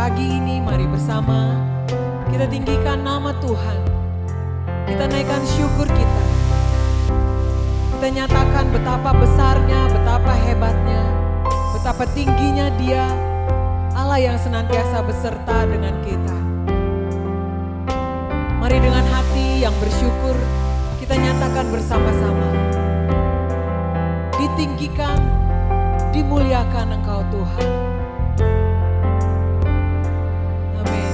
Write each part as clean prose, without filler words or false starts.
pagi ini mari bersama kita tinggikan nama Tuhan. Kita naikkan syukur kita. Kita nyatakan betapa besarnya, betapa hebatnya, betapa tingginya Dia, Allah yang senantiasa beserta dengan kita. Mari dengan hati yang bersyukur kita nyatakan bersama-sama. Ditinggikan, dimuliakan Engkau Tuhan. Amin.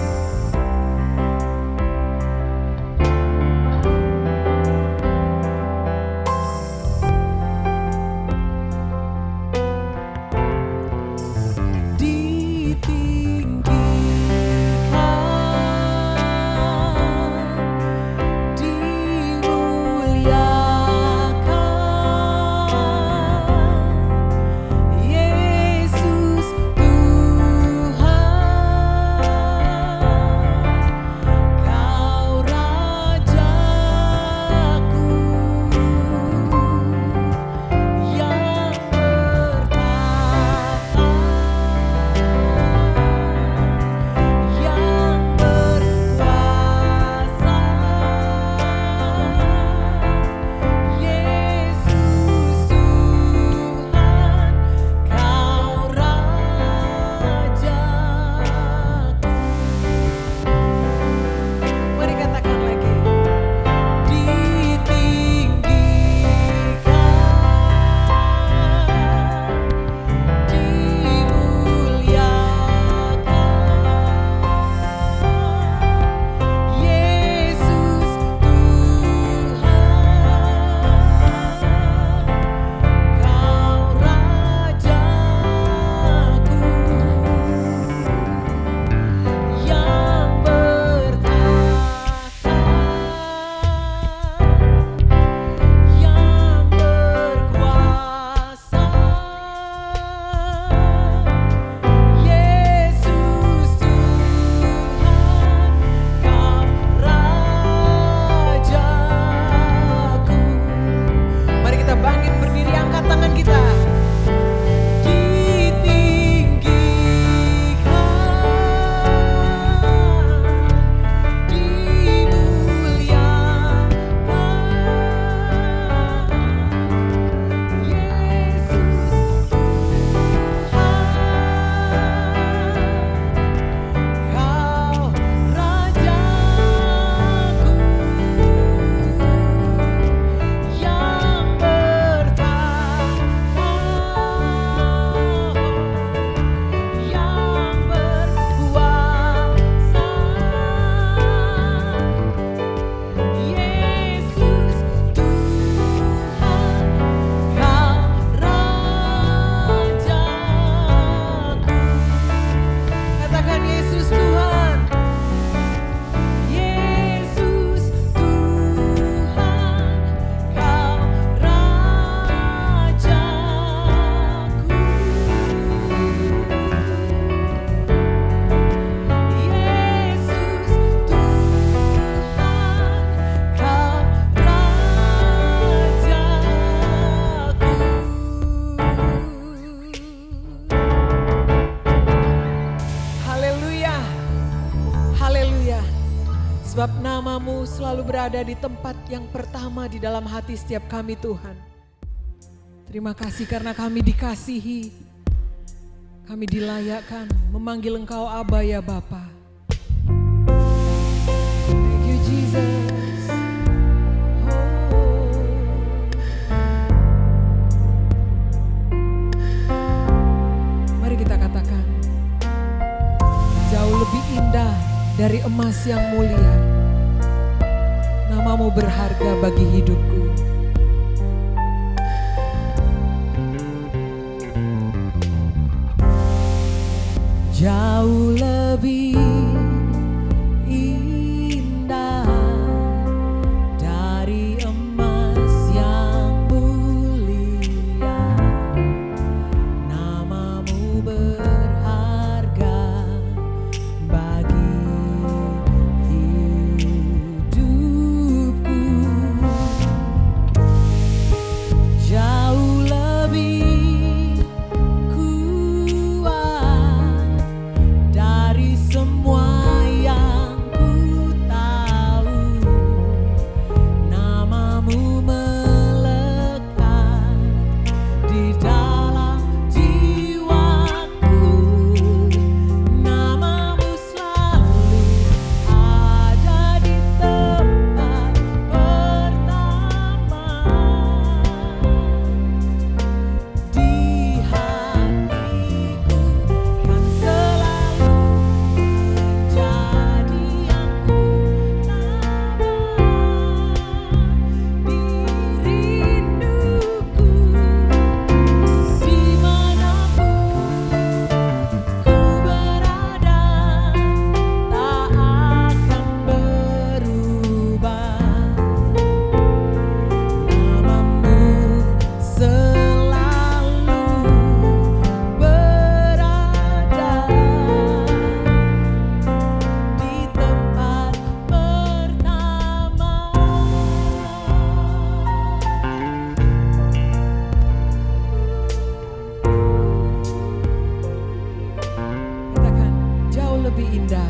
Sebab nama-Mu selalu berada di tempat yang pertama di dalam hati setiap kami Tuhan. Terima kasih karena kami dikasihi, kami dilayakkan memanggil Engkau Aba ya Bapa. Thank you Jesus. Mari kita katakan, jauh lebih indah dari emas yang mulia, nama-Mu berharga bagi hidupku. Jauh lebih indah dari emas yang mulia, nama-Mu berharga bagi hidupku. Jauh lebih kuat dari lebih indah.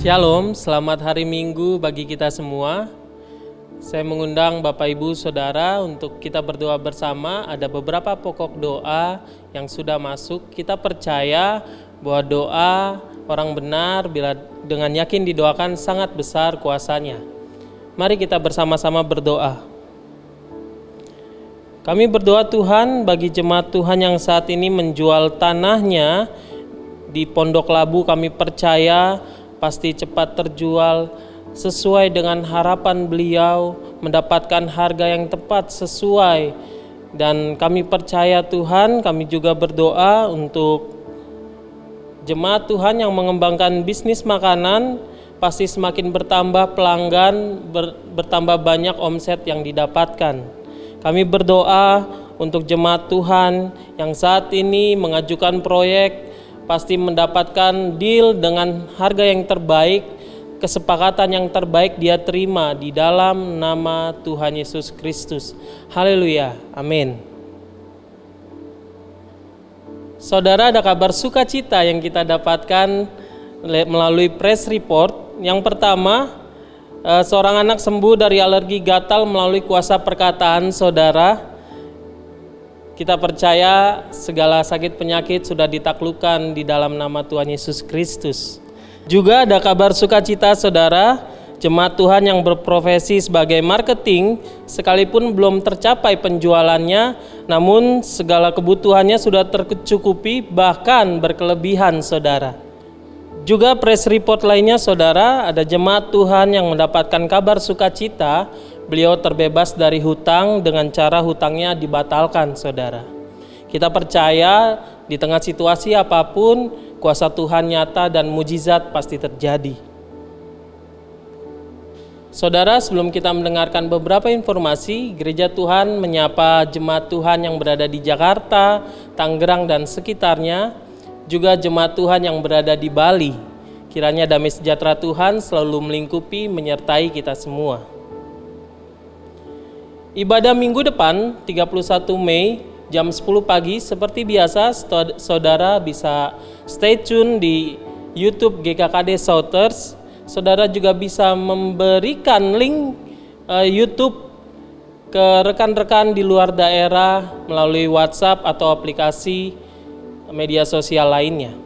Shalom, selamat hari Minggu bagi kita semua. Saya mengundang Bapak Ibu Saudara untuk kita berdoa bersama. Ada beberapa pokok doa yang sudah masuk. Kita percaya bahwa doa orang benar bila dengan yakin didoakan sangat besar kuasanya. Mari kita bersama-sama berdoa. Kami berdoa Tuhan bagi jemaat Tuhan yang saat ini menjual tanahnya di Pondok Labu. Kami percaya pasti cepat terjual sesuai dengan harapan beliau, mendapatkan harga yang tepat sesuai. Dan kami percaya Tuhan, kami juga berdoa untuk jemaat Tuhan yang mengembangkan bisnis makanan, pasti semakin bertambah pelanggan, bertambah banyak omset yang didapatkan. Kami berdoa untuk jemaat Tuhan yang saat ini mengajukan proyek, pasti mendapatkan deal dengan harga yang terbaik, kesepakatan yang terbaik dia terima di dalam nama Tuhan Yesus Kristus. Haleluya, amin. Saudara, ada kabar sukacita yang kita dapatkan melalui press report. Yang pertama, seorang anak sembuh dari alergi gatal melalui kuasa perkataan. Saudara, kita percaya segala sakit penyakit sudah ditaklukkan di dalam nama Tuhan Yesus Kristus. Juga ada kabar sukacita saudara, jemaat Tuhan yang berprofesi sebagai marketing sekalipun belum tercapai penjualannya, namun segala kebutuhannya sudah tercukupi bahkan berkelebihan saudara. Juga press report lainnya saudara, ada jemaat Tuhan yang mendapatkan kabar sukacita. Beliau terbebas dari hutang dengan cara hutangnya dibatalkan, saudara. Kita percaya di tengah situasi apapun, kuasa Tuhan nyata dan mujizat pasti terjadi. Saudara, sebelum kita mendengarkan beberapa informasi, Gereja Tuhan menyapa jemaat Tuhan yang berada di Jakarta, Tangerang, dan sekitarnya, juga jemaat Tuhan yang berada di Bali. Kiranya damai sejahtera Tuhan selalu melingkupi, menyertai kita semua. Ibadah minggu depan, 31 Mei, jam 10 pagi, seperti biasa, saudara bisa stay tune di YouTube GKKD Southers. Saudara juga bisa memberikan link YouTube ke rekan-rekan di luar daerah melalui WhatsApp atau aplikasi media sosial lainnya.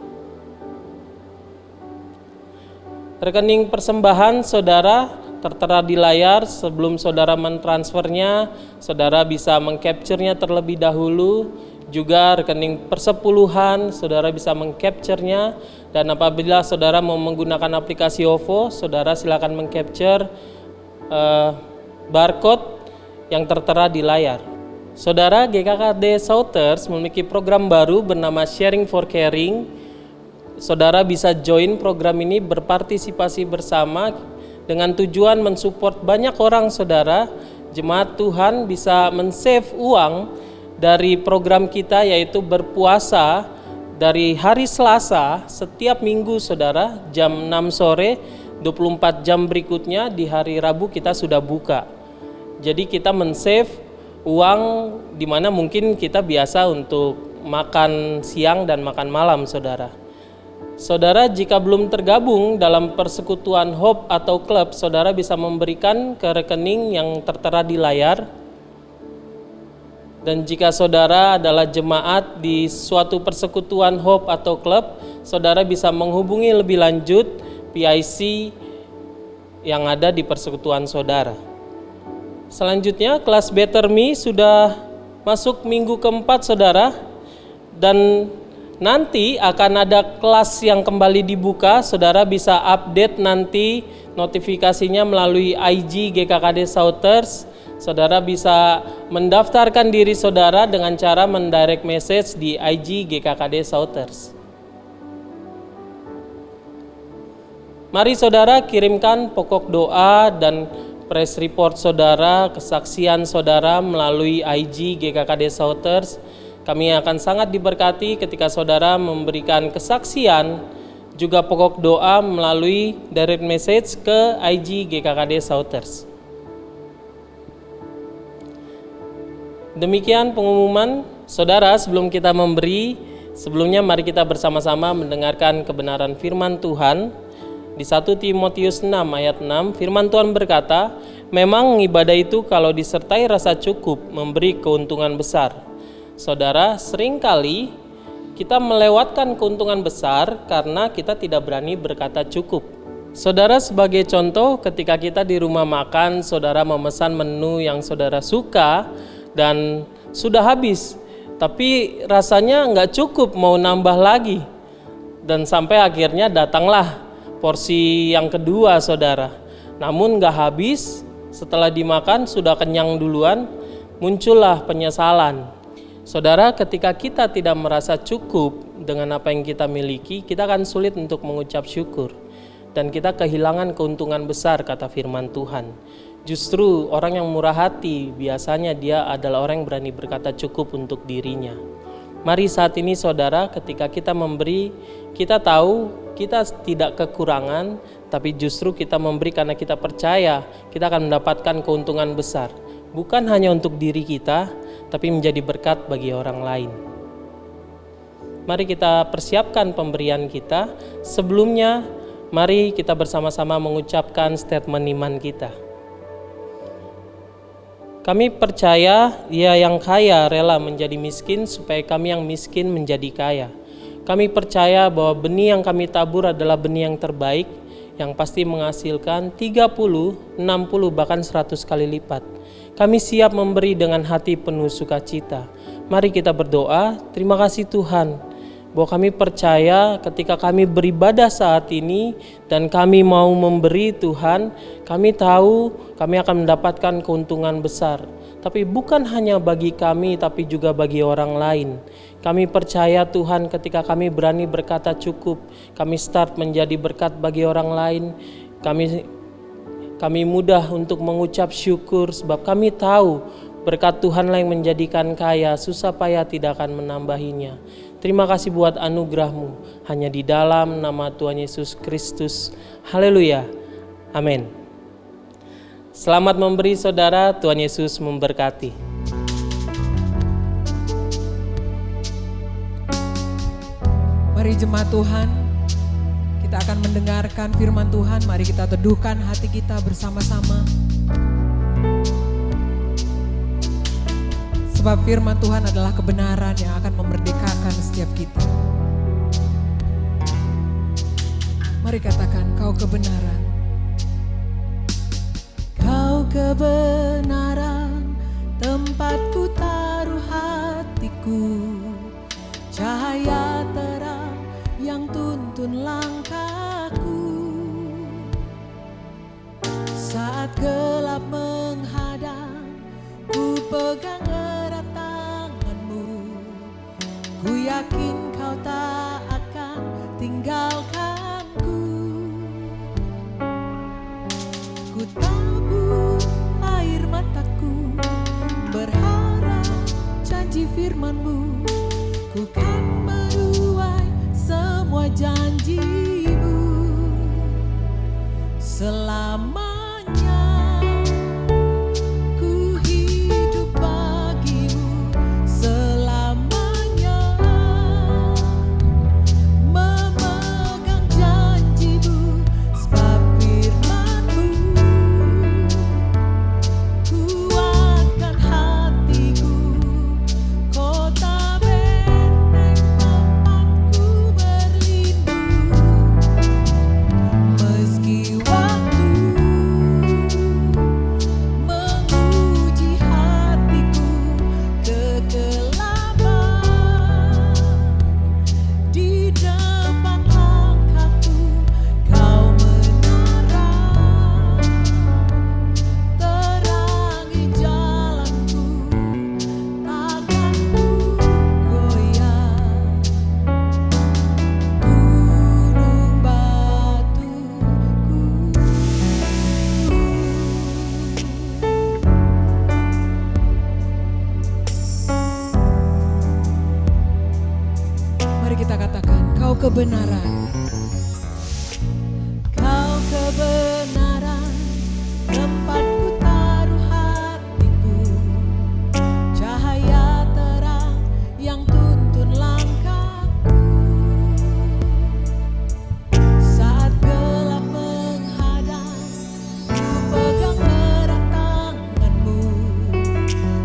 Rekening persembahan saudara tertera di layar. Sebelum saudara mentransfernya, saudara bisa mengcapture-nya terlebih dahulu. Juga rekening persepuluhan, saudara bisa mengcapture-nya. Dan apabila saudara mau menggunakan aplikasi OVO, saudara silakan mengcapture barcode yang tertera di layar. Saudara, GKKD Southers memiliki program baru bernama Sharing for Caring. Saudara bisa join program ini, berpartisipasi bersama dengan tujuan mensupport banyak orang saudara. Jemaat Tuhan bisa men-save uang dari program kita, yaitu berpuasa dari hari Selasa setiap minggu saudara jam 6 sore, 24 jam berikutnya di hari Rabu kita sudah buka. Jadi kita men-save uang di mana mungkin kita biasa untuk makan siang dan makan malam saudara. Saudara, jika belum tergabung dalam persekutuan Hope atau klub, saudara bisa memberikan ke rekening yang tertera di layar. Dan jika saudara adalah jemaat di suatu persekutuan Hope atau klub, saudara bisa menghubungi lebih lanjut PIC yang ada di persekutuan saudara. Selanjutnya, kelas Better Me sudah masuk minggu keempat saudara, dan nanti akan ada kelas yang kembali dibuka. Saudara bisa update nanti notifikasinya melalui IG GKKD Southers. Saudara bisa mendaftarkan diri saudara dengan cara mendirect message di IG GKKD Southers. Mari saudara kirimkan pokok doa dan press report saudara, kesaksian saudara melalui IG GKKD Southers. Kami akan sangat diberkati ketika saudara memberikan kesaksian, juga pokok doa melalui direct message ke IG GKKD Southers. Demikian pengumuman saudara. Sebelum kita memberi, sebelumnya mari kita bersama-sama mendengarkan kebenaran firman Tuhan. Di 1 Timotius 6 ayat 6, firman Tuhan berkata, memang ibadah itu kalau disertai rasa cukup memberi keuntungan besar. Saudara, seringkali kita melewatkan keuntungan besar karena kita tidak berani berkata cukup. Saudara, sebagai contoh, ketika kita di rumah makan, saudara memesan menu yang saudara suka dan sudah habis, tapi rasanya nggak cukup, mau nambah lagi. Dan sampai akhirnya datanglah porsi yang kedua saudara. Namun nggak habis, setelah dimakan sudah kenyang duluan, muncullah penyesalan. Saudara, ketika kita tidak merasa cukup dengan apa yang kita miliki, kita akan sulit untuk mengucap syukur. Dan kita kehilangan keuntungan besar, kata firman Tuhan. Justru orang yang murah hati, biasanya dia adalah orang yang berani berkata cukup untuk dirinya. Mari saat ini saudara, ketika kita memberi, kita tahu kita tidak kekurangan, tapi justru kita memberi karena kita percaya kita akan mendapatkan keuntungan besar. Bukan hanya untuk diri kita, tapi menjadi berkat bagi orang lain. Mari kita persiapkan pemberian kita. Sebelumnya, mari kita bersama-sama mengucapkan statement iman kita. Kami percaya Dia yang kaya rela menjadi miskin supaya kami yang miskin menjadi kaya. Kami percaya bahwa benih yang kami tabur adalah benih yang terbaik, yang pasti menghasilkan 30, 60, bahkan 100 kali lipat. Kami siap memberi dengan hati penuh sukacita. Mari kita berdoa. Terima kasih Tuhan, bahwa kami percaya ketika kami beribadah saat ini dan kami mau memberi Tuhan, kami tahu kami akan mendapatkan keuntungan besar. Tapi bukan hanya bagi kami, tapi juga bagi orang lain. Kami percaya Tuhan ketika kami berani berkata cukup, kami start menjadi berkat bagi orang lain. Kami Kami mudah untuk mengucap syukur sebab kami tahu berkat Tuhanlah yang menjadikan kaya, susah payah tidak akan menambahinya. Terima kasih buat anugerah-Mu, hanya di dalam nama Tuhan Yesus Kristus. Haleluya. Amin. Selamat memberi saudara, Tuhan Yesus memberkati. Mari jemaat Tuhan, kita akan mendengarkan firman Tuhan. Mari kita teduhkan hati kita bersama-sama. Sebab firman Tuhan adalah kebenaran yang akan memerdekakan setiap kita. Mari katakan, Kau kebenaran. Kau kebenaran, tempatku taruh hatiku. Cahaya terang yang tuntun langkahku. Saat gelap menghadang, ku pegang erat tangan-Mu. Ku yakin Kau tak akan tinggalkanku. Ku tabur air mataku, berharap janji firman-Mu. Ku kan menuai semua janji-Mu. Selamanya ku hidup bagi-Mu, selamanya memegang janji-Mu. Sebab firman-Mu kuatkan hatiku, kota benteng tempatku berlindung. Meski waktu menguji hatiku, kegelapan di depan langkahku, Kau menara, terangi jalanku, takkan ku goyah. Gunung batuku. Mari kita katakan, Kau kebenaran. Kau kebenaran, tempatku taruh hatiku. Cahaya terang yang tuntun langkahku. Saat gelap menghadang, ku pegang erat tangan-Mu.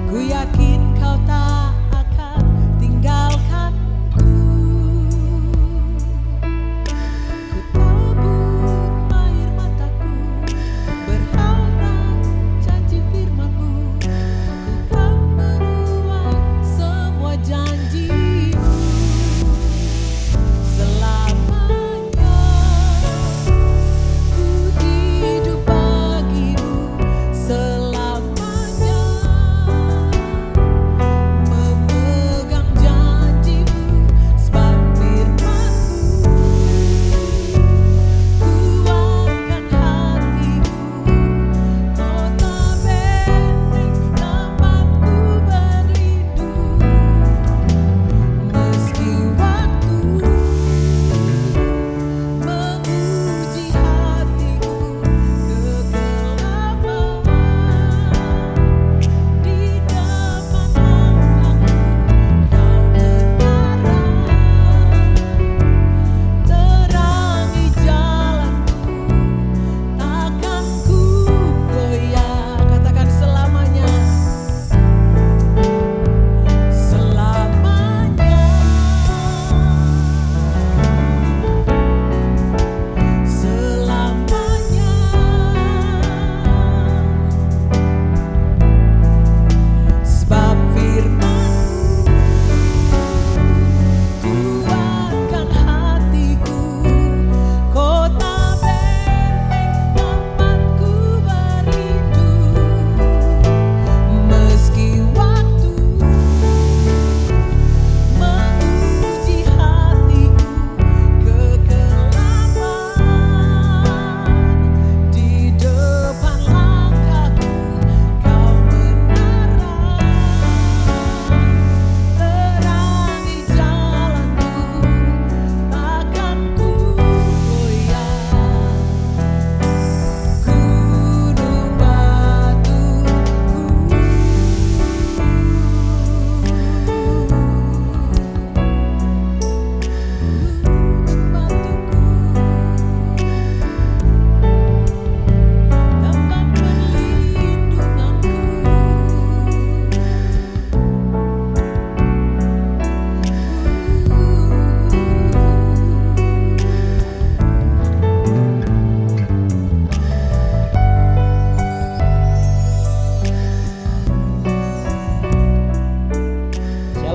Ku yakin Kau tak akan tinggalkanku.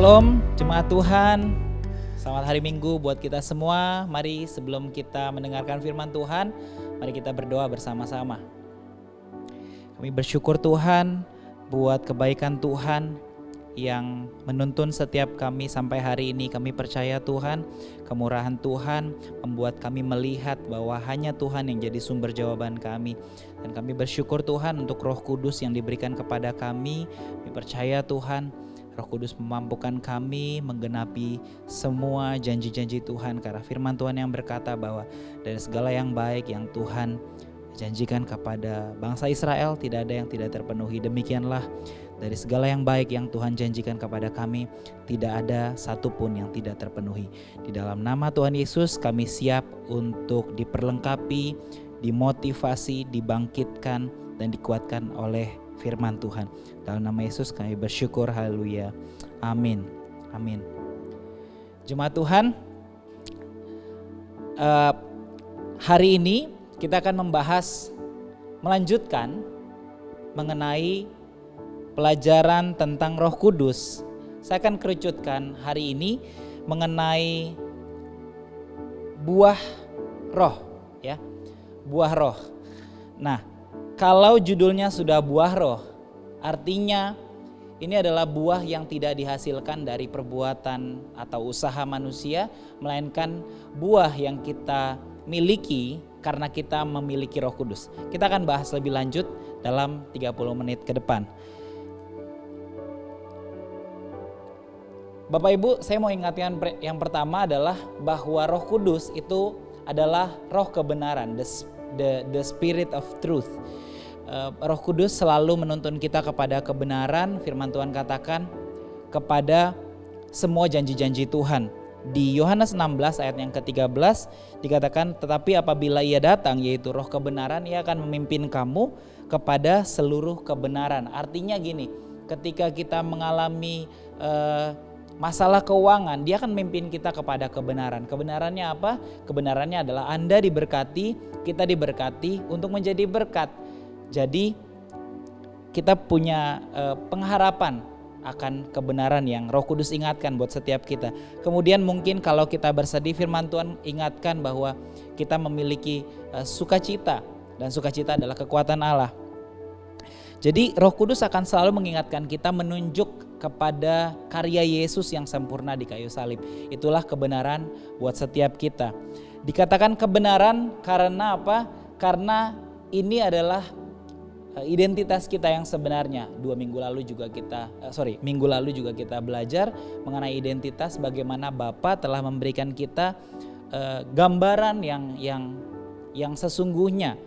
Shalom jemaat Tuhan, selamat hari Minggu buat kita semua. Mari sebelum kita mendengarkan firman Tuhan, mari kita berdoa bersama-sama. Kami bersyukur Tuhan buat kebaikan Tuhan yang menuntun setiap kami sampai hari ini. Kami percaya Tuhan, kemurahan Tuhan membuat kami melihat bahwa hanya Tuhan yang jadi sumber jawaban kami. Dan kami bersyukur Tuhan untuk Roh Kudus yang diberikan kepada kami. Kami percaya Tuhan, Roh Kudus memampukan kami menggenapi semua janji-janji Tuhan. Karena firman Tuhan yang berkata bahwa dari segala yang baik yang Tuhan janjikan kepada bangsa Israel, tidak ada yang tidak terpenuhi. Demikianlah dari segala yang baik yang Tuhan janjikan kepada kami, tidak ada satupun yang tidak terpenuhi. Di dalam nama Tuhan Yesus kami siap untuk diperlengkapi, dimotivasi, dibangkitkan dan dikuatkan oleh firman Tuhan. Dalam nama Yesus kami bersyukur, haleluya, amin, amin. Jemaat Tuhan, hari ini kita akan melanjutkan mengenai pelajaran tentang Roh Kudus. Saya akan kerucutkan hari ini mengenai buah roh, ya. Buah roh. Nah, kalau judulnya sudah buah roh, artinya ini adalah buah yang tidak dihasilkan dari perbuatan atau usaha manusia, melainkan buah yang kita miliki karena kita memiliki Roh Kudus. Kita akan bahas lebih lanjut dalam 30 menit ke depan. Bapak Ibu, saya mau ingatkan yang pertama adalah bahwa Roh Kudus itu adalah roh kebenaran, the spirit of truth. Roh Kudus selalu menuntun kita kepada kebenaran. Firman Tuhan katakan kepada semua janji-janji Tuhan. Di Yohanes 16 ayat yang ke-13 dikatakan, tetapi apabila ia datang, yaitu roh kebenaran, ia akan memimpin kamu kepada seluruh kebenaran. Artinya gini, ketika kita mengalami masalah keuangan, dia akan memimpin kita kepada kebenaran. Kebenarannya apa? Kebenarannya adalah Anda diberkati, kita diberkati untuk menjadi berkat. Jadi kita punya pengharapan akan kebenaran yang Roh Kudus ingatkan buat setiap kita. Kemudian mungkin kalau kita bersedih, firman Tuhan ingatkan bahwa kita memiliki sukacita, dan sukacita adalah kekuatan Allah. Jadi Roh Kudus akan selalu mengingatkan kita, menunjuk kepada karya Yesus yang sempurna di kayu salib. Itulah kebenaran buat setiap kita. Dikatakan kebenaran karena apa? Karena ini adalah identitas kita yang sebenarnya. Minggu lalu juga kita belajar mengenai identitas, bagaimana Bapa telah memberikan kita gambaran yang sesungguhnya,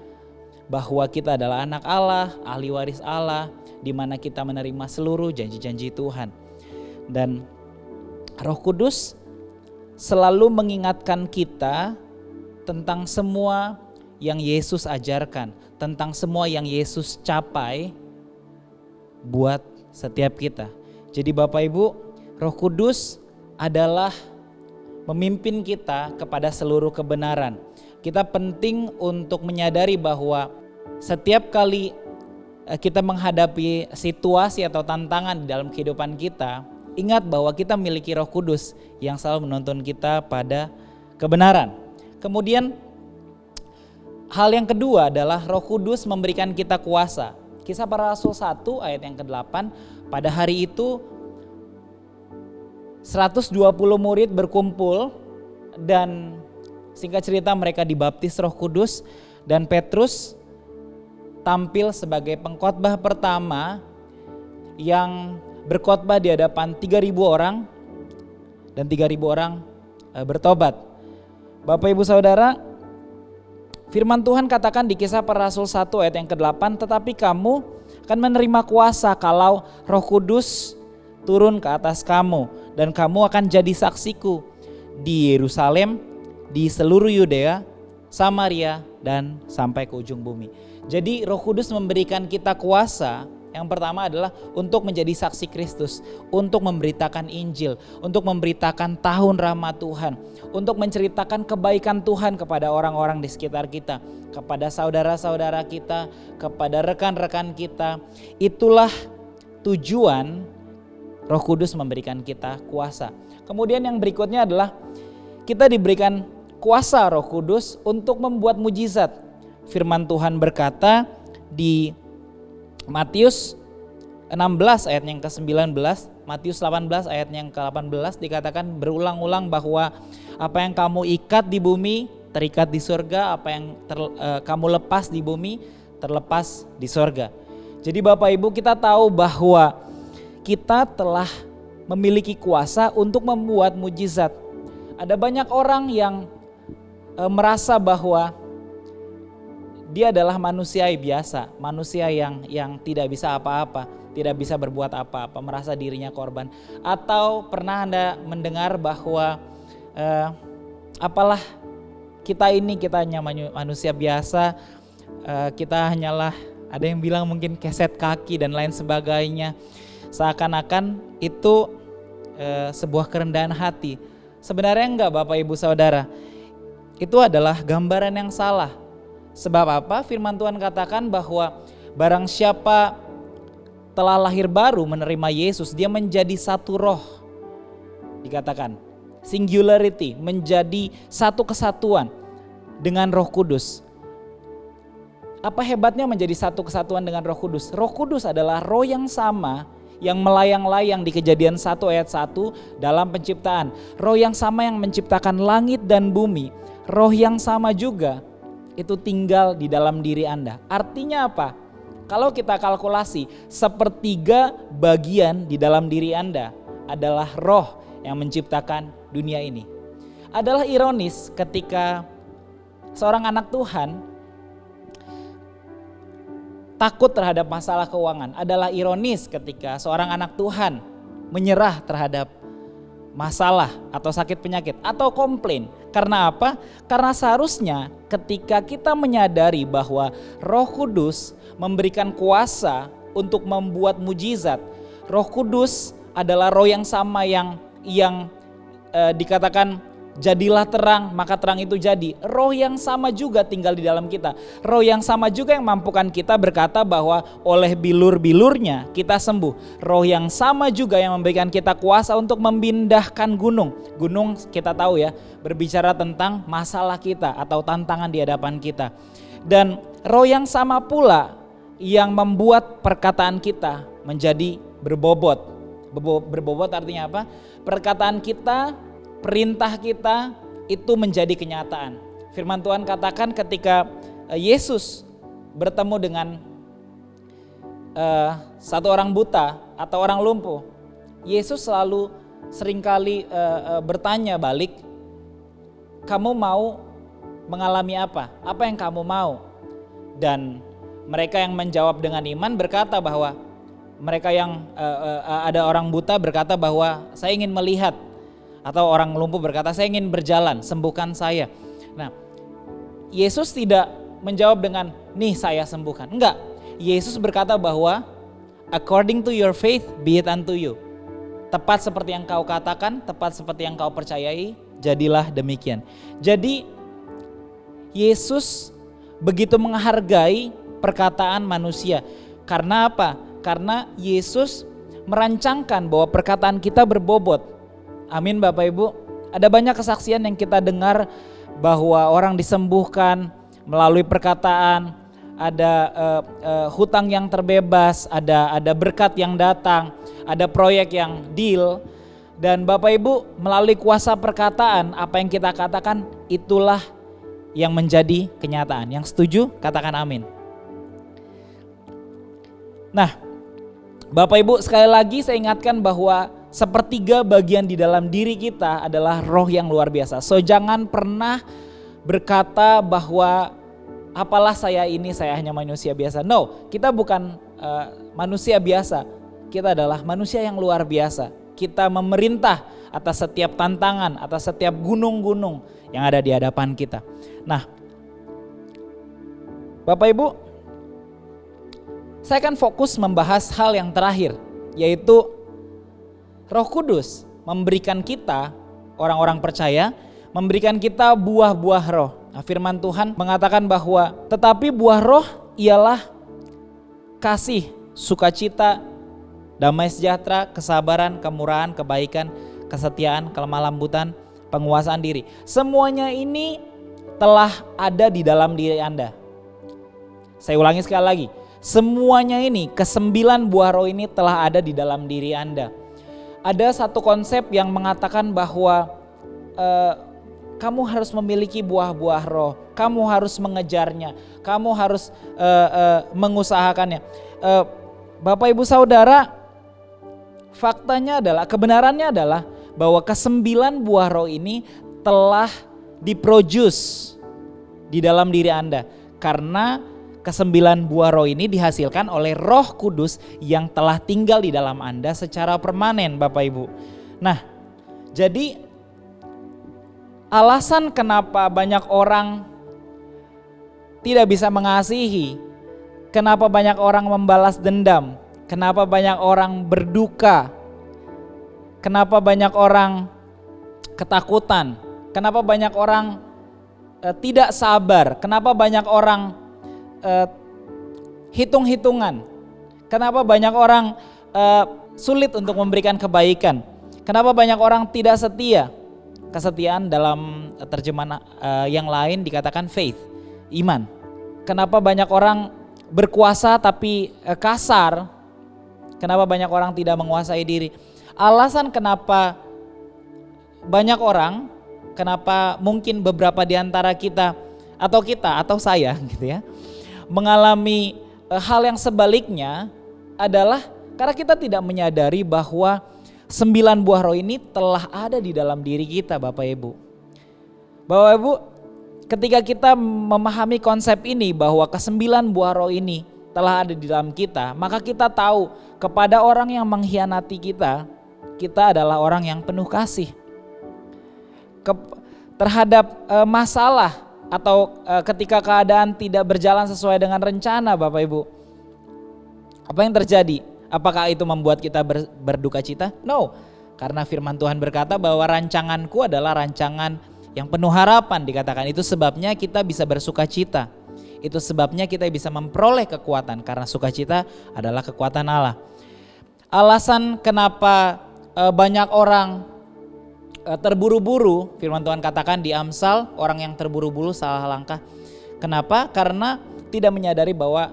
bahwa kita adalah anak Allah, ahli waris Allah, di mana kita menerima seluruh janji-janji Tuhan. Dan Roh Kudus selalu mengingatkan kita tentang semua yang Yesus ajarkan, tentang semua yang Yesus capai buat setiap kita. Jadi Bapak Ibu, Roh Kudus adalah memimpin kita kepada seluruh kebenaran. Kita penting untuk menyadari bahwa setiap kali kita menghadapi situasi atau tantangan di dalam kehidupan kita, ingat bahwa kita memiliki Roh Kudus yang selalu menuntun kita pada kebenaran. Kemudian hal yang kedua adalah Roh Kudus memberikan kita kuasa. Kisah Para Rasul 1 ayat yang ke-8, pada hari itu 120 murid berkumpul dan singkat cerita mereka dibaptis Roh Kudus, dan Petrus tampil sebagai pengkhotbah pertama yang berkhotbah di hadapan 3.000 orang, dan 3.000 orang bertobat. Bapak Ibu Saudara, firman Tuhan katakan di Kisah Para Rasul 1 ayat yang ke-8, tetapi kamu akan menerima kuasa kalau Roh Kudus turun ke atas kamu, dan kamu akan jadi saksiku di Yerusalem, di seluruh Yudea, Samaria, dan sampai ke ujung bumi. Jadi Roh Kudus memberikan kita kuasa. Yang pertama adalah untuk menjadi saksi Kristus, untuk memberitakan Injil, untuk memberitakan tahun rahmat Tuhan, untuk menceritakan kebaikan Tuhan kepada orang-orang di sekitar kita, kepada saudara-saudara kita, kepada rekan-rekan kita. Itulah tujuan Roh Kudus memberikan kita kuasa. Kemudian yang berikutnya adalah kita diberikan kuasa Roh Kudus untuk membuat mujizat. Firman Tuhan berkata di Matius 16 ayat yang ke-19, Matius 18 ayat yang ke-18 dikatakan berulang-ulang bahwa apa yang kamu ikat di bumi terikat di surga, apa yang kamu lepas di bumi terlepas di surga. Jadi Bapak Ibu, kita tahu bahwa kita telah memiliki kuasa untuk membuat mujizat. Ada banyak orang yang merasa bahwa dia adalah manusia biasa, manusia yang tidak bisa apa-apa, tidak bisa berbuat apa-apa, merasa dirinya korban. Atau pernah Anda mendengar bahwa apalah kita hanya manusia biasa, kita hanyalah, ada yang bilang mungkin keset kaki dan lain sebagainya. Seakan-akan itu sebuah kerendahan hati. Sebenarnya enggak Bapak Ibu Saudara, itu adalah gambaran yang salah. Sebab apa? Firman Tuhan katakan bahwa barang siapa telah lahir baru menerima Yesus, dia menjadi satu roh. Dikatakan singularity, menjadi satu kesatuan dengan Roh Kudus. Apa hebatnya menjadi satu kesatuan dengan Roh Kudus? Roh Kudus adalah roh yang sama yang melayang-layang di Kejadian 1 ayat 1 dalam penciptaan. Roh yang sama yang menciptakan langit dan bumi. Roh yang sama juga itu tinggal di dalam diri Anda. Artinya apa? Kalau kita kalkulasi, 1/3 bagian di dalam diri Anda adalah roh yang menciptakan dunia ini. Adalah ironis ketika seorang anak Tuhan takut terhadap masalah keuangan. Adalah ironis ketika seorang anak Tuhan menyerah terhadap masalah atau sakit penyakit atau komplain. Karena apa? Karena seharusnya ketika kita menyadari bahwa Roh Kudus memberikan kuasa untuk membuat mujizat. Roh Kudus adalah roh yang sama yang dikatakan jadilah terang, maka terang itu jadi. Roh yang sama juga tinggal di dalam kita. Roh yang sama juga yang mampukan kita berkata bahwa oleh bilur-bilurnya kita sembuh. Roh yang sama juga yang memberikan kita kuasa untuk memindahkan gunung. Gunung kita tahu ya, berbicara tentang masalah kita atau tantangan di hadapan kita. Dan roh yang sama pula yang membuat perkataan kita menjadi berbobot. Berbobot artinya apa? Perkataan kita, perintah kita itu menjadi kenyataan. Firman Tuhan katakan ketika Yesus bertemu dengan satu orang buta atau orang lumpuh, Yesus selalu seringkali bertanya balik, kamu mau mengalami apa? Apa yang kamu mau? Dan mereka yang menjawab dengan iman berkata bahwa mereka yang ada orang buta berkata bahwa saya ingin melihat. Atau orang lumpuh berkata, saya ingin berjalan, sembuhkan saya. Nah, Yesus tidak menjawab dengan, nih saya sembuhkan. Enggak, Yesus berkata bahwa, according to your faith, be it unto you. Tepat seperti yang kau katakan, tepat seperti yang kau percayai, jadilah demikian. Jadi, Yesus begitu menghargai perkataan manusia. Karena apa? Karena Yesus merancangkan bahwa perkataan kita berbobot. Amin Bapak Ibu. Ada banyak kesaksian yang kita dengar bahwa orang disembuhkan melalui perkataan, ada hutang yang terbebas, ada berkat yang datang, ada proyek yang deal. Dan Bapak Ibu, melalui kuasa perkataan, apa yang kita katakan itulah yang menjadi kenyataan. Yang setuju katakan amin. Nah, Bapak Ibu, sekali lagi saya ingatkan bahwa 1/3 bagian di dalam diri kita adalah roh yang luar biasa. So jangan pernah berkata bahwa apalah saya ini, saya hanya manusia biasa. No, kita bukan manusia biasa. Kita adalah manusia yang luar biasa. Kita memerintah atas setiap tantangan, atas setiap gunung-gunung yang ada di hadapan kita. Nah, Bapak Ibu, saya akan fokus membahas hal yang terakhir, yaitu Roh Kudus memberikan kita, orang-orang percaya, memberikan kita buah-buah roh. Nah, firman Tuhan mengatakan bahwa tetapi buah roh ialah kasih, sukacita, damai sejahtera, kesabaran, kemurahan, kebaikan, kesetiaan, kelemah lembutan, penguasaan diri. Semuanya ini telah ada di dalam diri Anda. Saya ulangi sekali lagi. Semuanya ini, ke-9 buah roh ini telah ada di dalam diri Anda. Ada satu konsep yang mengatakan bahwa kamu harus memiliki buah-buah roh, kamu harus mengejarnya, kamu harus mengusahakannya. Bapak Ibu Saudara, faktanya adalah, kebenarannya adalah bahwa ke-9 buah roh ini telah diproduce di dalam diri Anda. Karena ke-9 buah roh ini dihasilkan oleh Roh Kudus yang telah tinggal di dalam Anda secara permanen, Bapak Ibu. Nah, jadi alasan kenapa banyak orang tidak bisa mengasihi, kenapa banyak orang membalas dendam, kenapa banyak orang berduka, kenapa banyak orang ketakutan, kenapa banyak orang tidak sabar, kenapa banyak orang hitung-hitungan, kenapa banyak orang sulit untuk memberikan kebaikan, kenapa banyak orang tidak setia. Kesetiaan dalam terjemahan yang lain dikatakan faith, iman. Kenapa banyak orang berkuasa tapi kasar, kenapa banyak orang tidak menguasai diri. Alasan kenapa banyak orang, kenapa mungkin beberapa di antara kita atau saya gitu ya, mengalami hal yang sebaliknya adalah karena kita tidak menyadari bahwa 9 buah roh ini telah ada di dalam diri kita, Bapak Ibu. Bapak Ibu, ketika kita memahami konsep ini bahwa ke-9 buah roh ini telah ada di dalam kita, maka kita tahu kepada orang yang mengkhianati kita adalah orang yang penuh kasih. Terhadap masalah atau ketika keadaan tidak berjalan sesuai dengan rencana, Bapak Ibu, apa yang terjadi? Apakah itu membuat kita berduka cita? No, karena firman Tuhan berkata bahwa rancanganku adalah rancangan yang penuh harapan, dikatakan. Itu sebabnya kita bisa bersuka cita. Itu sebabnya kita bisa memperoleh kekuatan, karena sukacita adalah kekuatan Allah. Alasan kenapa banyak orang terburu-buru, firman Tuhan katakan di Amsal, orang yang terburu-buru salah langkah. Kenapa? Karena tidak menyadari bahwa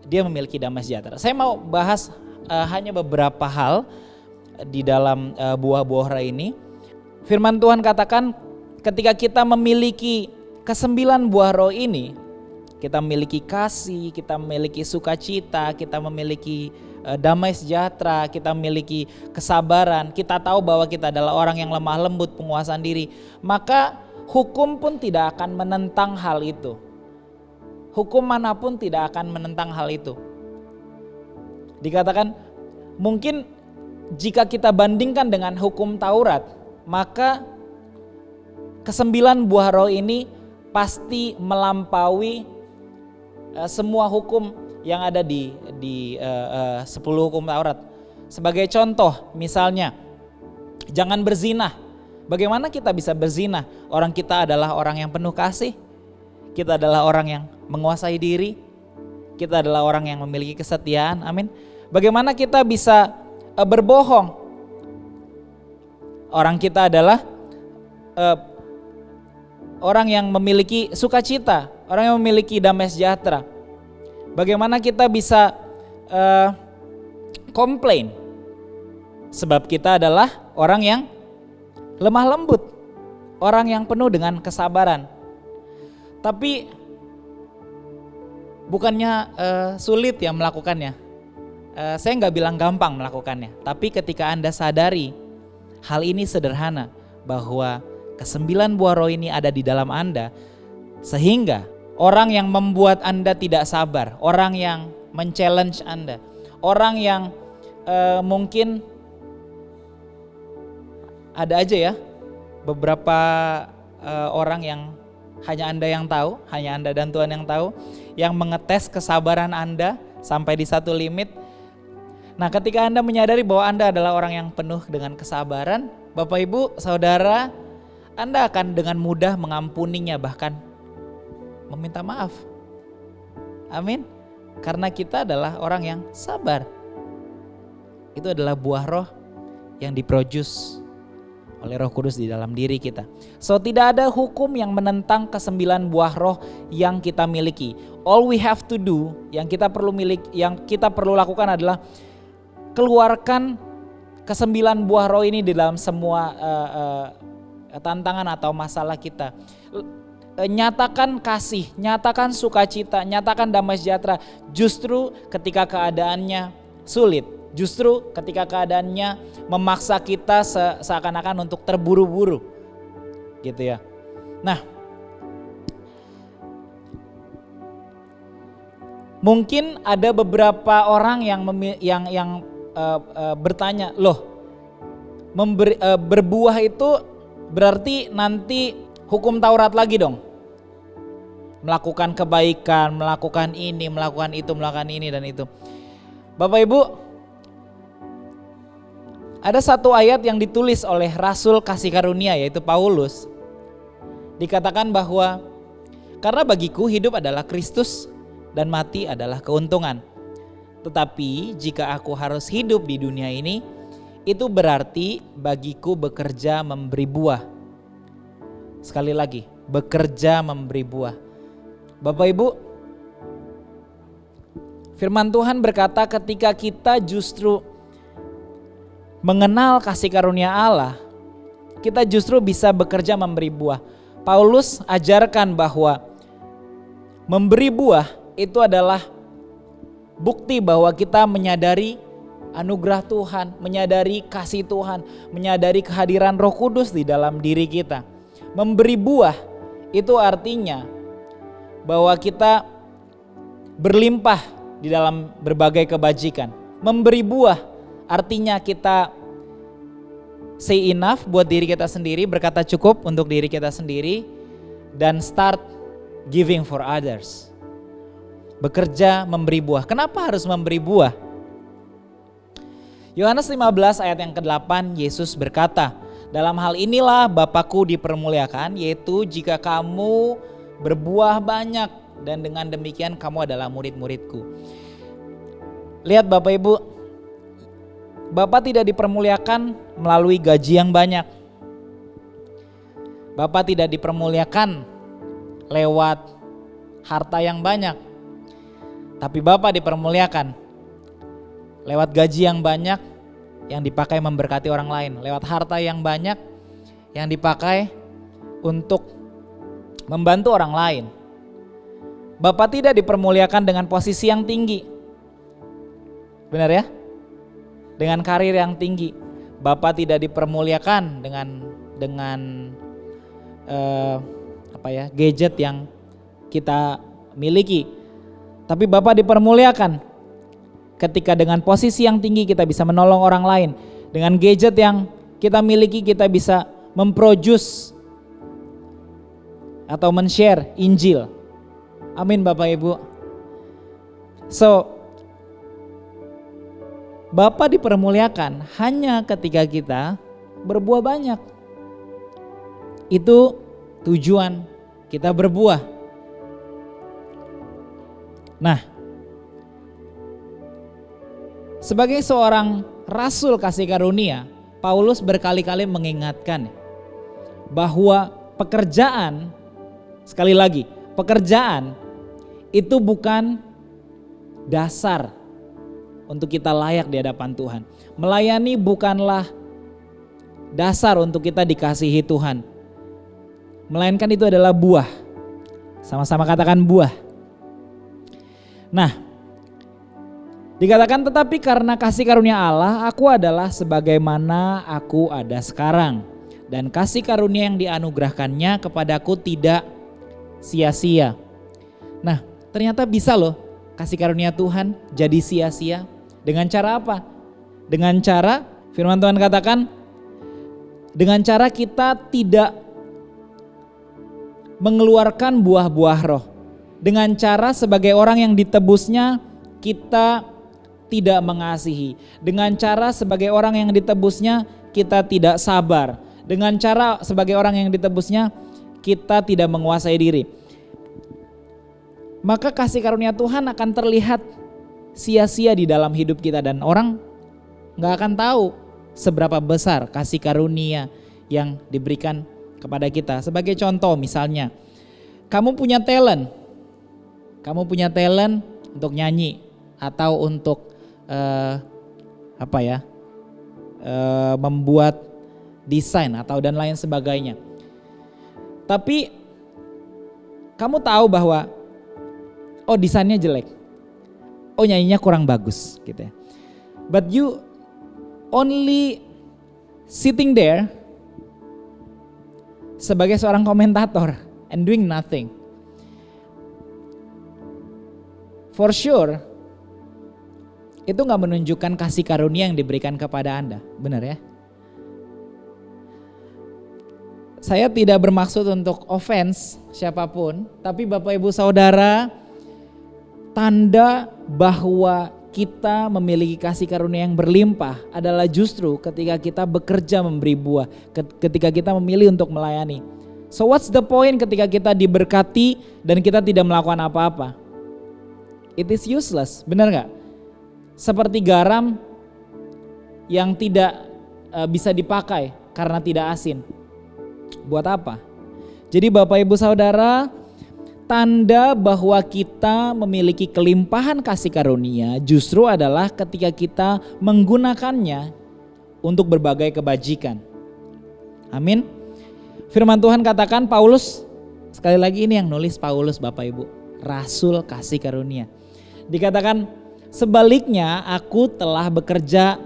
dia memiliki damai sejahtera. Saya mau bahas hanya beberapa hal di dalam buah-buah roh ini. Firman Tuhan katakan ketika kita memiliki ke-9 buah roh ini, kita memiliki kasih, kita memiliki sukacita, kita memiliki damai sejahtera, kita memiliki kesabaran, kita tahu bahwa kita adalah orang yang lemah lembut, penguasaan diri, maka hukum pun tidak akan menentang hal itu. Hukum manapun tidak akan menentang hal itu. Dikatakan mungkin jika kita bandingkan dengan hukum Taurat, maka ke-9 buah roh ini pasti melampaui semua hukum yang ada di 10 hukum Taurat. Sebagai contoh, misalnya jangan berzina. Bagaimana kita bisa berzina? Orang kita adalah orang yang penuh kasih. Kita adalah orang yang menguasai diri. Kita adalah orang yang memiliki kesetiaan. Amin. Bagaimana kita bisa berbohong? Orang kita adalah orang yang memiliki sukacita, orang yang memiliki damai sejahtera. Bagaimana kita bisa komplain? Sebab kita adalah orang yang lemah lembut, orang yang penuh dengan kesabaran. Tapi bukannya sulit ya melakukannya. Saya nggak bilang gampang melakukannya. Tapi ketika Anda sadari hal ini sederhana, bahwa ke-9 buah roh ini ada di dalam Anda, sehingga orang yang membuat Anda tidak sabar, orang yang men-challenge Anda, orang yang mungkin ada aja ya beberapa orang yang hanya Anda yang tahu, hanya Anda dan Tuhan yang tahu, yang mengetes kesabaran Anda sampai di satu limit. Nah, ketika Anda menyadari bahwa Anda adalah orang yang penuh dengan kesabaran, Bapak Ibu, Saudara, Anda akan dengan mudah mengampuninya, bahkan meminta maaf. Amin. Karena kita adalah orang yang sabar. itu adalah buah roh yang diproduce oleh Roh Kudus di dalam diri kita. So tidak ada hukum yang menentang ke-9 buah roh yang kita miliki. All we have to do, yang kita perlu lakukan adalah keluarkan ke-9 buah roh ini di dalam semua tantangan atau masalah kita. Nyatakan kasih, nyatakan sukacita, nyatakan damai sejahtera justru ketika keadaannya sulit. Justru ketika keadaannya memaksa kita seakan-akan untuk terburu-buru gitu ya. Nah, mungkin ada beberapa orang yang bertanya, loh berbuah itu berarti nanti hukum Taurat lagi dong? Melakukan kebaikan, melakukan ini, melakukan itu, melakukan ini dan itu. Bapak Ibu, ada satu ayat yang ditulis oleh Rasul Kasih Karunia yaitu Paulus. Dikatakan bahwa karena bagiku hidup adalah Kristus dan mati adalah keuntungan. Tetapi jika aku harus hidup di dunia ini, itu berarti bagiku bekerja memberi buah. Sekali lagi, bekerja memberi buah. Bapak Ibu, firman Tuhan berkata ketika kita justru mengenal kasih karunia Allah, kita justru bisa bekerja memberi buah. Paulus ajarkan bahwa memberi buah itu adalah bukti bahwa kita menyadari anugerah Tuhan, menyadari kasih Tuhan, menyadari kehadiran Roh Kudus di dalam diri kita. Memberi buah itu artinya bahwa kita berlimpah di dalam berbagai kebajikan. Memberi buah artinya kita say enough buat diri kita sendiri, berkata cukup untuk diri kita sendiri, dan start giving for others. Bekerja memberi buah. Kenapa harus memberi buah? Yohanes 15 ayat yang ke-8, Yesus berkata, dalam hal inilah Bapa-Ku dipermuliakan, yaitu jika kamu berbuah banyak, dan dengan demikian kamu adalah murid-murid-Ku. Lihat Bapak Ibu, Bapak tidak dipermuliakan melalui gaji yang banyak. Bapak tidak dipermuliakan lewat harta yang banyak. Tapi Bapak dipermuliakan lewat gaji yang banyak yang dipakai memberkati orang lain. Lewat harta yang banyak yang dipakai untuk membantu orang lain. Bapak tidak dipermuliakan dengan posisi yang tinggi. Benar ya? Dengan karir yang tinggi. Bapak tidak dipermuliakan dengan gadget yang kita miliki. Tapi Bapak dipermuliakan ketika dengan posisi yang tinggi kita bisa menolong orang lain. Dengan gadget yang kita miliki kita bisa memproduce atau men-share Injil. Amin Bapak Ibu. So, Bapa dipermuliakan hanya ketika kita berbuah banyak. Itu tujuan kita berbuah. Nah, sebagai seorang rasul kasih karunia, Paulus berkali-kali mengingatkan bahwa pekerjaan, sekali lagi, pekerjaan itu bukan dasar untuk kita layak di hadapan Tuhan. Melayani bukanlah dasar untuk kita dikasihi Tuhan. Melainkan itu adalah buah. Sama-sama katakan buah. Nah, dikatakan tetapi karena kasih karunia Allah, aku adalah sebagaimana aku ada sekarang. Dan kasih karunia yang dianugerahkannya kepadaku tidak sia-sia. Nah, ternyata bisa loh kasih karunia Tuhan jadi sia-sia. Dengan cara apa? Dengan cara firman Tuhan katakan, dengan cara kita tidak mengeluarkan buah-buah roh. Dengan cara sebagai orang yang ditebusnya kita tidak mengasihi. Dengan cara sebagai orang yang ditebusnya kita tidak sabar. Dengan cara sebagai orang yang ditebusnya kita tidak menguasai diri. Maka kasih karunia Tuhan akan terlihat sia-sia di dalam hidup kita dan orang nggak akan tahu seberapa besar kasih karunia yang diberikan kepada kita. Sebagai contoh misalnya, kamu punya talent untuk nyanyi atau untuk membuat desain atau dan lain sebagainya. Tapi kamu tahu bahwa desainnya jelek, nyanyinya kurang bagus gitu ya. But you only sitting there sebagai seorang komentator and doing nothing. For sure, itu gak menunjukkan kasih karunia yang diberikan kepada Anda, benar ya? Saya tidak bermaksud untuk offense siapapun, tapi Bapak Ibu Saudara, tanda bahwa kita memiliki kasih karunia yang berlimpah adalah justru ketika kita bekerja memberi buah, ketika kita memilih untuk melayani. So what's the point ketika kita diberkati dan kita tidak melakukan apa-apa? It is useless, benar gak? Seperti garam yang tidak bisa dipakai karena tidak asin. Buat apa? Jadi Bapak Ibu Saudara, tanda bahwa kita memiliki kelimpahan kasih karunia justru adalah ketika kita menggunakannya untuk berbagai kebajikan. Amin. Firman Tuhan katakan, Paulus, sekali lagi ini yang nulis Paulus Bapak Ibu, Rasul kasih karunia. Dikatakan, sebaliknya aku telah bekerja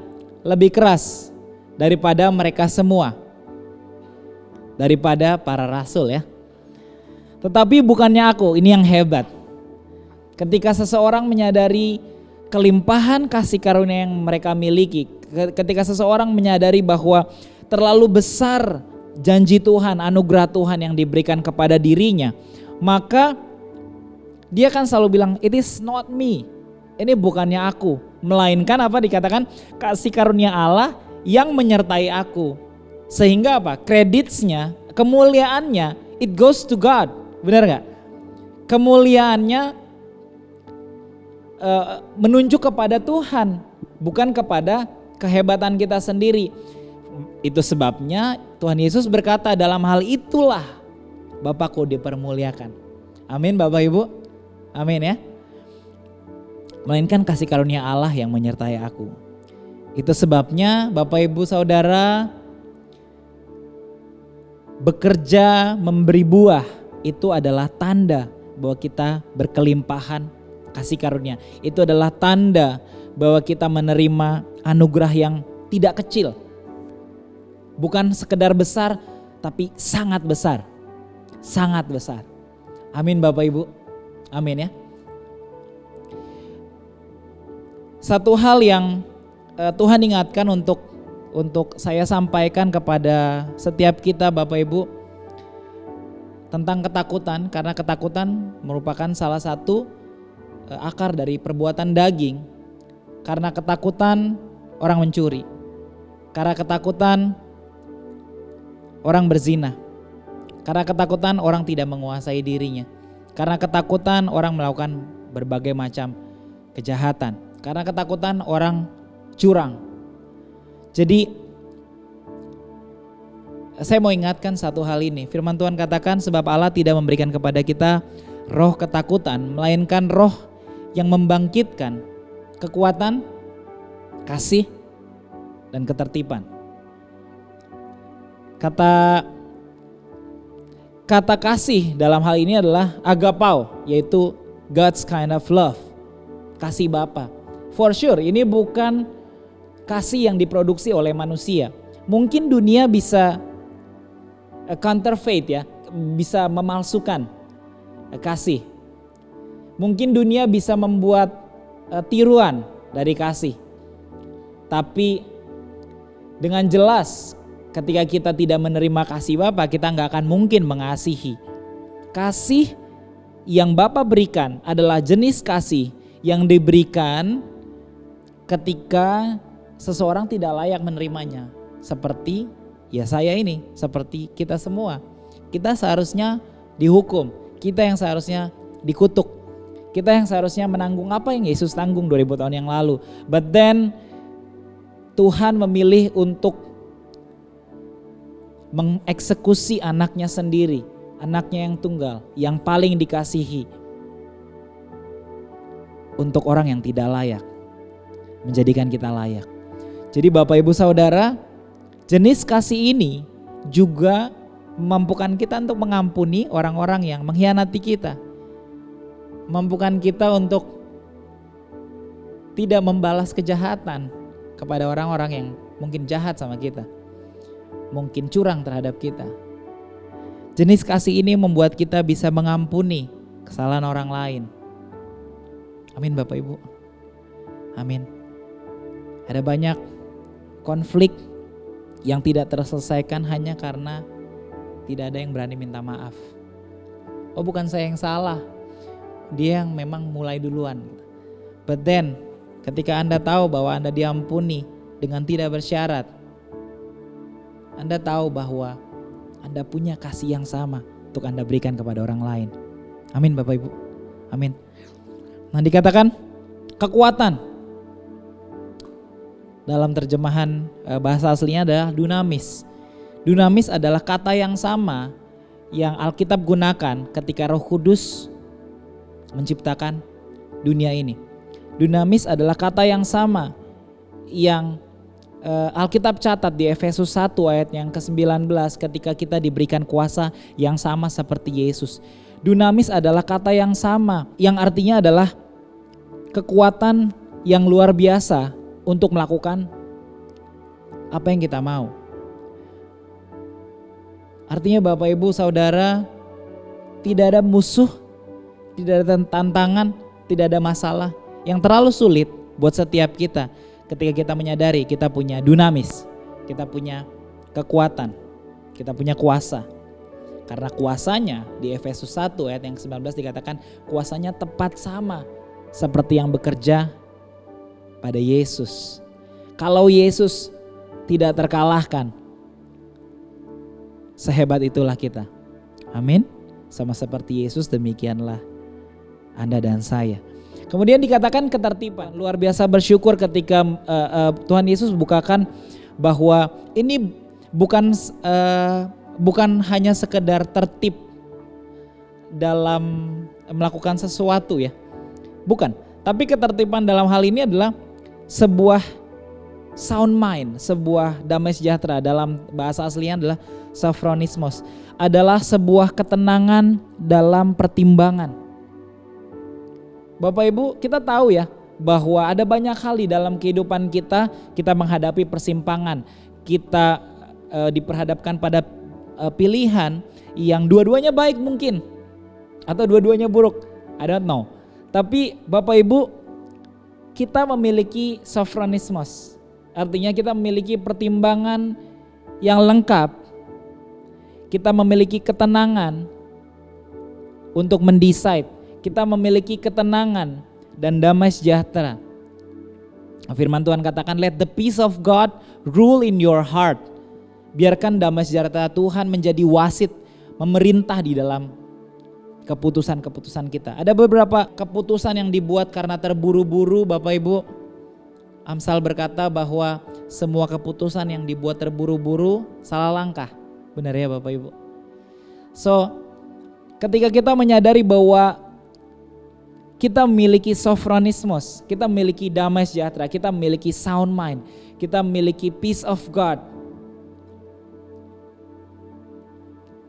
lebih keras daripada mereka semua, daripada para rasul ya. Tetapi bukannya aku, ini yang hebat. Ketika seseorang menyadari kelimpahan kasih karunia yang mereka miliki, ketika seseorang menyadari bahwa terlalu besar janji Tuhan, anugerah Tuhan yang diberikan kepada dirinya, maka dia kan selalu bilang, it is not me, ini bukannya aku, melainkan apa dikatakan kasih karunia Allah yang menyertai aku. Sehingga apa? Kreditnya, kemuliaannya, it goes to God. Benar gak? Kemuliaannya menunjuk kepada Tuhan, bukan kepada kehebatan kita sendiri. Itu sebabnya Tuhan Yesus berkata, dalam hal itulah Bapakku dipermuliakan. Amin Bapak Ibu. Amin ya. Melainkan kasih karunia Allah yang menyertai aku. Itu sebabnya Bapak Ibu Saudara, bekerja memberi buah itu adalah tanda bahwa kita berkelimpahan kasih karunia. Itu adalah tanda bahwa kita menerima anugerah yang tidak kecil. Bukan sekedar besar, tapi sangat besar. Sangat besar. Amin Bapak Ibu. Amin ya. Satu hal yang Tuhan ingatkan untuk saya sampaikan kepada setiap kita Bapak Ibu tentang ketakutan, karena ketakutan merupakan salah satu akar dari perbuatan daging. Karena ketakutan orang mencuri, karena ketakutan orang berzina, karena ketakutan orang tidak menguasai dirinya, karena ketakutan orang melakukan berbagai macam kejahatan, karena ketakutan orang curang. Jadi saya mau ingatkan satu hal ini. Firman Tuhan katakan, sebab Allah tidak memberikan kepada kita roh ketakutan, melainkan roh yang membangkitkan kekuatan, kasih, dan ketertiban. Kata kasih dalam hal ini adalah agapao, yaitu God's kind of love, kasih Bapa. For sure ini bukan kasih yang diproduksi oleh manusia. Mungkin dunia bisa counterfeit ya, bisa memalsukan kasih. Mungkin dunia bisa membuat tiruan dari kasih. Tapi dengan jelas ketika kita tidak menerima kasih Bapa, kita gak akan mungkin mengasihi. Kasih yang Bapa berikan adalah jenis kasih yang diberikan ketika seseorang tidak layak menerimanya. Seperti ya saya ini, seperti kita semua. Kita seharusnya dihukum, kita yang seharusnya dikutuk, kita yang seharusnya menanggung apa yang Yesus tanggung 2000 tahun yang lalu. But then Tuhan memilih untuk mengeksekusi anaknya sendiri, anaknya yang tunggal, yang paling dikasihi, untuk orang yang tidak layak, menjadikan kita layak. Jadi Bapak Ibu Saudara, jenis kasih ini juga memampukan kita untuk mengampuni orang-orang yang mengkhianati kita. Memampukan kita untuk tidak membalas kejahatan kepada orang-orang yang mungkin jahat sama kita, mungkin curang terhadap kita. Jenis kasih ini membuat kita bisa mengampuni kesalahan orang lain. Amin Bapak Ibu. Amin. Ada banyak konflik yang tidak terselesaikan hanya karena tidak ada yang berani minta maaf. Oh, bukan saya yang salah, dia yang memang mulai duluan. But then ketika Anda tahu bahwa Anda diampuni dengan tidak bersyarat, Anda tahu bahwa Anda punya kasih yang sama untuk Anda berikan kepada orang lain. Amin Bapak Ibu. Amin. Nah, dikatakan kekuatan. Dalam terjemahan bahasa aslinya adalah dunamis. Dunamis adalah kata yang sama yang Alkitab gunakan ketika Roh Kudus menciptakan dunia ini. Dunamis adalah kata yang sama yang Alkitab catat di Efesus 1 ayat yang ke-19 ketika kita diberikan kuasa yang sama seperti Yesus. Dunamis adalah kata yang sama yang artinya adalah kekuatan yang luar biasa untuk melakukan apa yang kita mau. Artinya Bapak Ibu Saudara, tidak ada musuh, tidak ada tantangan, tidak ada masalah yang terlalu sulit buat setiap kita ketika kita menyadari kita punya dunamis, kita punya kekuatan, kita punya kuasa. Karena kuasanya di Efesus 1 ayat yang ke-19 dikatakan kuasanya tepat sama seperti yang bekerja pada Yesus. Kalau Yesus tidak terkalahkan, sehebat itulah kita. Amin. Sama seperti Yesus demikianlah Anda dan saya. Kemudian dikatakan ketertiban. Luar biasa bersyukur ketika Tuhan Yesus bukakan bahwa ini bukan hanya sekedar tertib dalam melakukan sesuatu ya. Bukan. Tapi ketertiban dalam hal ini adalah sebuah sound mind, sebuah damai sejahtera. Dalam bahasa aslinya adalah sophronismos, adalah sebuah ketenangan dalam pertimbangan. Bapak Ibu, kita tahu ya bahwa ada banyak hal di dalam kehidupan kita menghadapi persimpangan. Kita diperhadapkan pada pilihan yang dua-duanya baik mungkin atau dua-duanya buruk, I don't know. Tapi Bapak Ibu, kita memiliki sophronismos, artinya kita memiliki pertimbangan yang lengkap. Kita memiliki ketenangan untuk mendecide. Kita memiliki ketenangan dan damai sejahtera. Firman Tuhan katakan, let the peace of God rule in your heart. Biarkan damai sejahtera Tuhan menjadi wasit, memerintah di dalam keputusan-keputusan kita. Ada beberapa keputusan yang dibuat karena terburu-buru Bapak Ibu. Amsal berkata bahwa semua keputusan yang dibuat terburu-buru salah langkah. Benar ya Bapak Ibu? So, ketika kita menyadari bahwa kita memiliki sophronismos, kita memiliki damai sejahtera, kita memiliki sound mind, kita memiliki peace of God,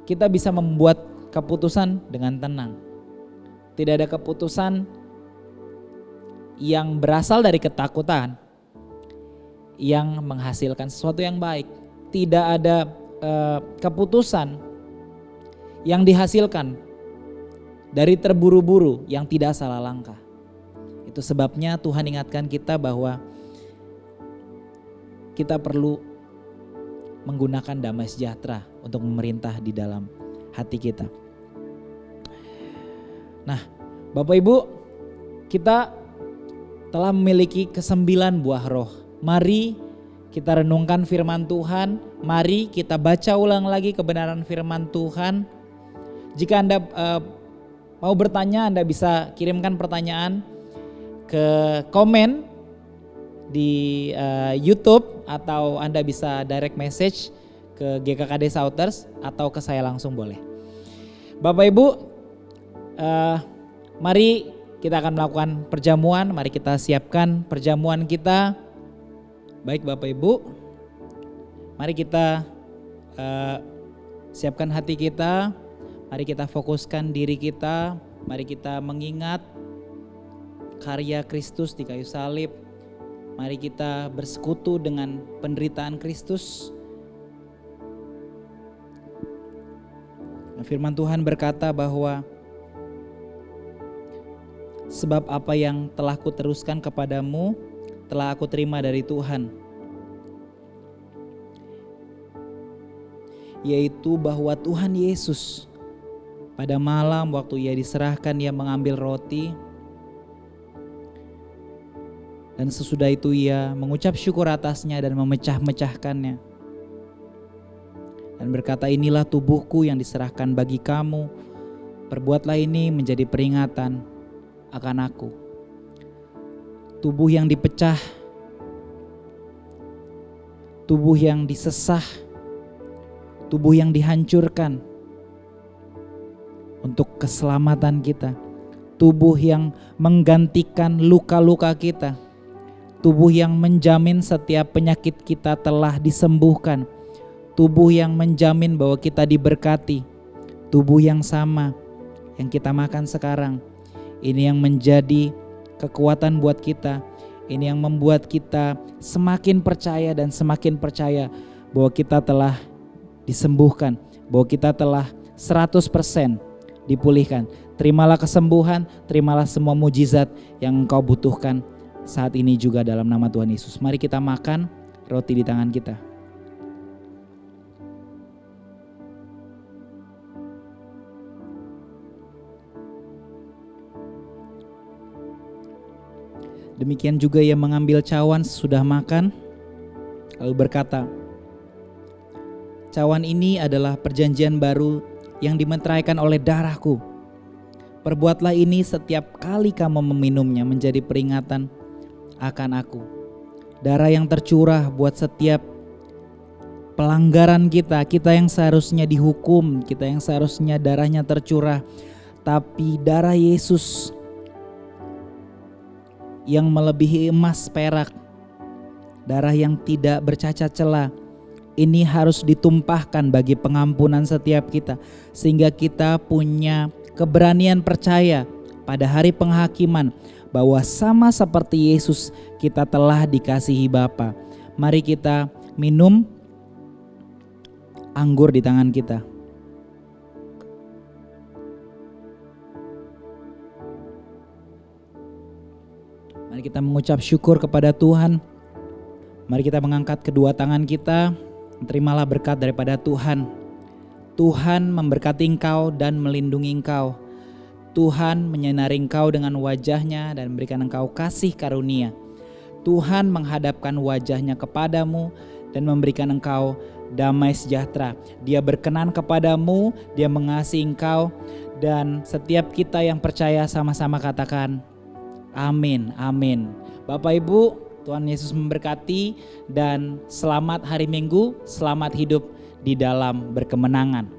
kita bisa membuat keputusan dengan tenang. Tidak ada keputusan yang berasal dari ketakutan yang menghasilkan sesuatu yang baik. Tidak ada keputusan yang dihasilkan dari terburu-buru yang tidak salah langkah. Itu sebabnya Tuhan ingatkan kita bahwa kita perlu menggunakan damai sejahtera untuk memerintah di dalam hati kita. Nah, Bapak Ibu, kita telah memiliki ke-9 buah roh. Mari kita renungkan firman Tuhan, mari kita baca ulang lagi kebenaran firman Tuhan. Jika Anda mau bertanya, Anda bisa kirimkan pertanyaan ke komen di YouTube atau Anda bisa direct message ke GKKD Shouters atau ke saya langsung boleh. Bapak Ibu, mari kita akan melakukan perjamuan, mari kita siapkan perjamuan kita. Baik Bapak Ibu, mari kita siapkan hati kita, mari kita fokuskan diri kita, mari kita mengingat karya Kristus di kayu salib. Mari kita bersekutu dengan penderitaan Kristus. Firman Tuhan berkata bahwa sebab apa yang telah kuteruskan kepadamu telah aku terima dari Tuhan, yaitu bahwa Tuhan Yesus pada malam waktu ia diserahkan, ia mengambil roti, dan sesudah itu ia mengucap syukur atasnya dan memecah-mecahkannya. Dan berkata, inilah tubuhku yang diserahkan bagi kamu. Perbuatlah ini menjadi peringatan akan aku. Tubuh yang dipecah, tubuh yang disesah, tubuh yang dihancurkan untuk keselamatan kita. Tubuh yang menggantikan luka-luka kita. Tubuh yang menjamin setiap penyakit kita telah disembuhkan. Tubuh yang menjamin bahwa kita diberkati. Tubuh yang sama yang kita makan sekarang. Ini yang menjadi kekuatan buat kita. Ini yang membuat kita semakin percaya dan semakin percaya bahwa kita telah disembuhkan, bahwa kita telah 100% dipulihkan. Terimalah kesembuhan, terimalah semua mujizat yang engkau butuhkan saat ini juga dalam nama Tuhan Yesus. Mari kita makan roti di tangan kita. Demikian juga ia mengambil cawan sesudah makan, lalu berkata, cawan ini adalah perjanjian baru yang dimeteraikan oleh darahku. Perbuatlah ini setiap kali kamu meminumnya menjadi peringatan akan aku. Darah yang tercurah buat setiap pelanggaran kita, kita yang seharusnya dihukum, kita yang seharusnya darahnya tercurah, tapi darah Yesus yang melebihi emas perak, darah yang tidak bercacat celah, ini harus ditumpahkan bagi pengampunan setiap kita, sehingga kita punya keberanian percaya pada hari penghakiman bahwa sama seperti Yesus kita telah dikasihi Bapa. Mari kita minum anggur di tangan kita. Mari kita mengucap syukur kepada Tuhan. Mari kita mengangkat kedua tangan kita. Terimalah berkat daripada Tuhan. Tuhan memberkati engkau dan melindungi engkau. Tuhan menyinari engkau dengan wajahnya dan memberikan engkau kasih karunia. Tuhan menghadapkan wajahnya kepadamu dan memberikan engkau damai sejahtera. Dia berkenan kepadamu, dia mengasihi engkau, dan setiap kita yang percaya sama-sama katakan amin, amin. Bapak Ibu, Tuhan Yesus memberkati dan selamat hari Minggu, selamat hidup di dalam berkemenangan.